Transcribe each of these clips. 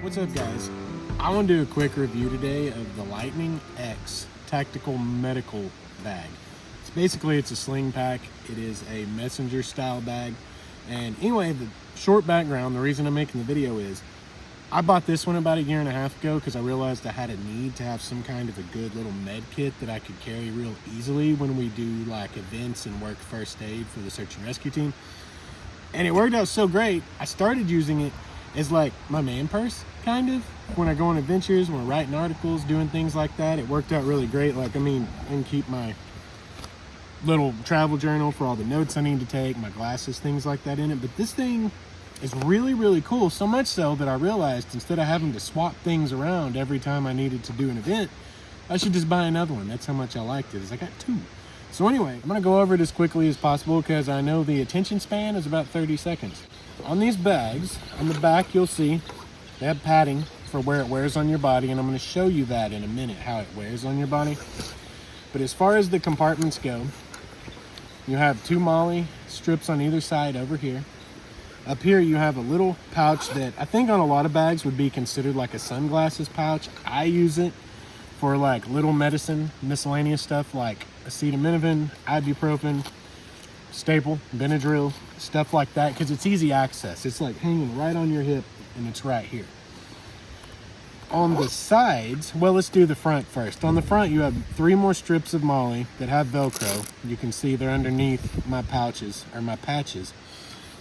What's up, guys? I want to do a quick review today of the LightningX tactical medical bag. It's a sling pack. It is a messenger style bag. And anyway, the short background, the reason I'm making the video is I bought this one about 1.5 years ago because I realized I had a need to have some kind of a good little med kit that I could carry real easily when we do like events and work first aid for the search and rescue team. And it worked out so great, I started using it as like my man purse, kind of. When I go on adventures, when I'm writing articles, doing things like that, it worked out really great. I can keep my little travel journal for all the notes I need to take, my glasses, things like that in it. But this thing is really, really cool. So much so that I realized instead of having to swap things around every time I needed to do an event, I should just buy another one. That's how much I liked it, is I got two. So anyway, I'm gonna go over it as quickly as possible because I know the attention span is about 30 seconds. On these bags, on the back, you'll see they have padding for where it wears on your body, and I'm going to show you that in a minute, how it wears on your body. But as far as the compartments go, you have 2 MOLLE strips on either side over here. Up here, you have a little pouch that I think on a lot of bags would be considered like a sunglasses pouch. I use it for like little medicine, miscellaneous stuff like acetaminophen, ibuprofen, staple, Benadryl, stuff like that, because it's easy access. It's like hanging right on your hip and it's right here. On the sides, well, let's do the front first. On the front, you have 3 more strips of MOLLE that have Velcro. You can see they're underneath my pouches, or my patches,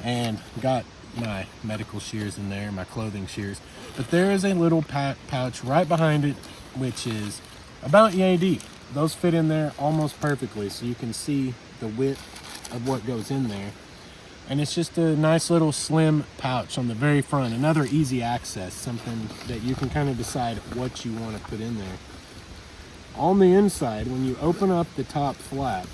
and got my medical shears in there, my clothing shears. But there is a little pouch right behind it, which is about yay deep. Those fit in there almost perfectly, so you can see the width of what goes in there. And it's just a nice little slim pouch on the very front. Another easy access, something that you can kind of decide what you want to put in there. On the inside, when you open up the top flap,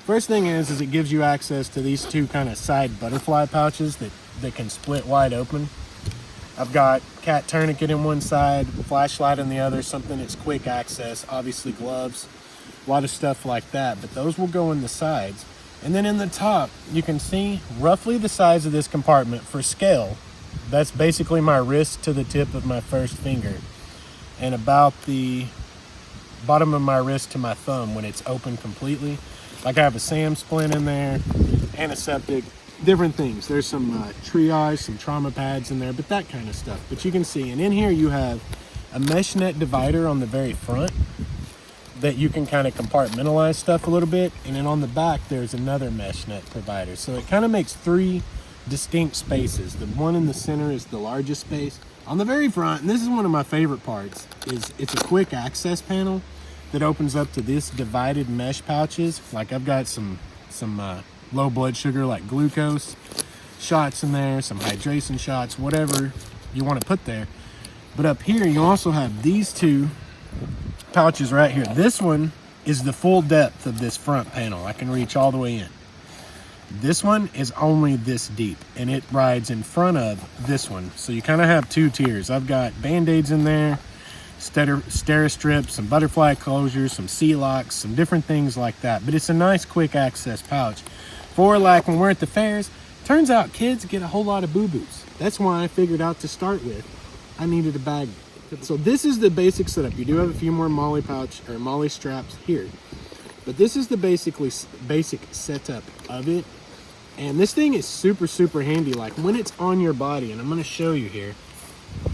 first thing is it gives you access to these 2 kind of side butterfly pouches that can split wide open. I've got cat tourniquet in one side, flashlight in the other, something that's quick access, obviously gloves, a lot of stuff like that, but those will go in the sides. And then in the top, you can see roughly the size of this compartment for scale. That's basically my wrist to the tip of my first finger, and about the bottom of my wrist to my thumb when it's open completely. Like I have a SAM splint in there, antiseptic, different things. There's some triage, some trauma pads in there, but that kind of stuff. But you can see, and in here you have a mesh net divider on the very front that you can kind of compartmentalize stuff a little bit, and then on the back there's another mesh net provider. So it kind of makes 3 distinct spaces. The one in the center is the largest space. On the very front, and this is one of my favorite parts, is it's a quick access panel that opens up to this divided mesh pouches. Like I've got some low blood sugar, like glucose shots in there, some hydration shots, whatever you want to put there. But up here you also have these 2 pouches right here. This one is the full depth of this front panel. I can reach all the way in. This one is only this deep, and it rides in front of this one. So you kind of have 2 tiers. I've got band-aids in there, Steri-strips, some butterfly closures, some C-locks, some different things like that. But it's a nice quick access pouch for like when we're at the fairs. Turns out kids get a whole lot of boo-boos. That's why I figured out to start with, I needed a bag. So this is the basic setup. You do have a few more MOLLE pouch or MOLLE straps here, but this is the basic setup of it. And this thing is super, super handy. Like when it's on your body, and I'm going to show you here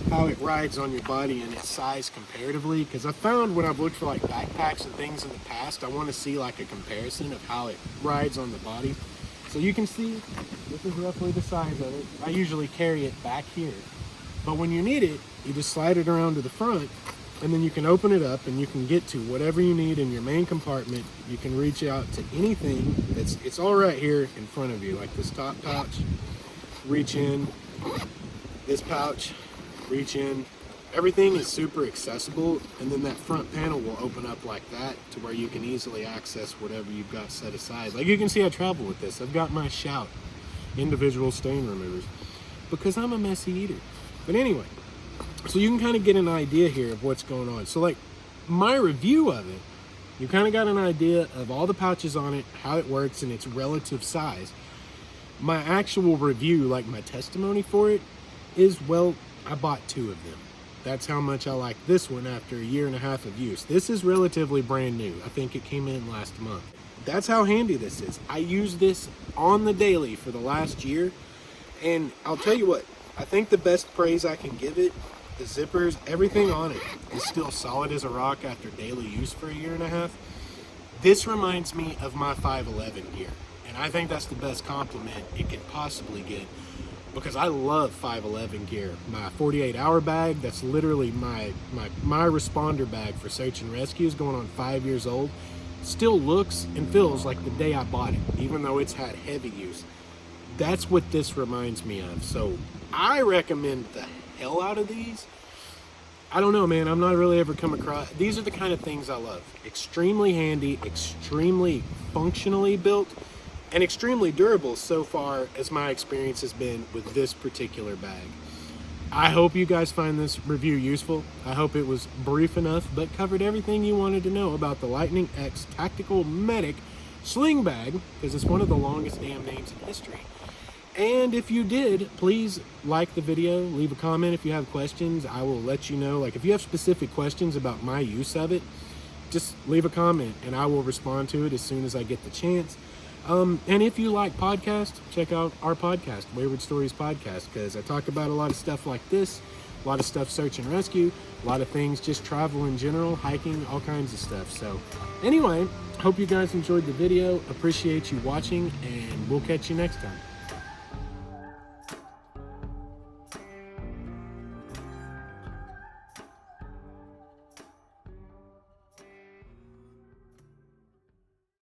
how it rides on your body and its size comparatively, because I found when I've looked for like backpacks and things in the past, I want to see like a comparison of how it rides on the body. So you can see this is roughly the size of it. I usually carry it back here, but when you need it, you just slide it around to the front, and then you can open it up and you can get to whatever you need in your main compartment. You can reach out to anything it's all right here in front of you, like this top pouch, reach in, this pouch, reach in. Everything is super accessible, and then that front panel will open up like that to where you can easily access whatever you've got set aside. Like you can see I travel with this. I've got my Shout individual stain removers because I'm a messy eater. But anyway, so you can kind of get an idea here of what's going on. So like my review of it You kind of got an idea of all the pouches on it, how it works, and its relative size. My actual review, like my testimony for it, is, well, I bought 2 of them. That's how much I like this one after a year and a half of use. This is relatively brand new. I think it came in last month. That's how handy this is. I use this on the daily for the last year, and I'll tell you what, I think the best praise I can give it, the zippers, everything on it is still solid as a rock after daily use for a year and a half. This reminds me of my 511 gear, and I think that's the best compliment it could possibly get, because I love 511 gear. My 48-hour bag, that's literally my responder bag for search and rescue, is going on 5 years old. Still looks and feels like the day I bought it, even though it's had heavy use. That's what this reminds me of. So I recommend the hell out of these. I don't know, man, I've not really ever come across, these are the kind of things I love. Extremely handy, extremely functionally built, and extremely durable so far as my experience has been with this particular bag. I hope you guys find this review useful. I hope it was brief enough, but covered everything you wanted to know about the LightningX Tactical Medic Sling Bag, because it's one of the longest damn names in history. And if you did, please like the video, leave a comment if you have questions. I will let you know. Like, if you have specific questions about my use of it, just leave a comment and I will respond to it as soon as I get the chance. And if you like podcasts, check out our podcast, Wayward Stories Podcast, because I talk about a lot of stuff like this, a lot of stuff search and rescue, a lot of things just travel in general, hiking, all kinds of stuff. So anyway, hope you guys enjoyed the video. Appreciate you watching, and we'll catch you next time.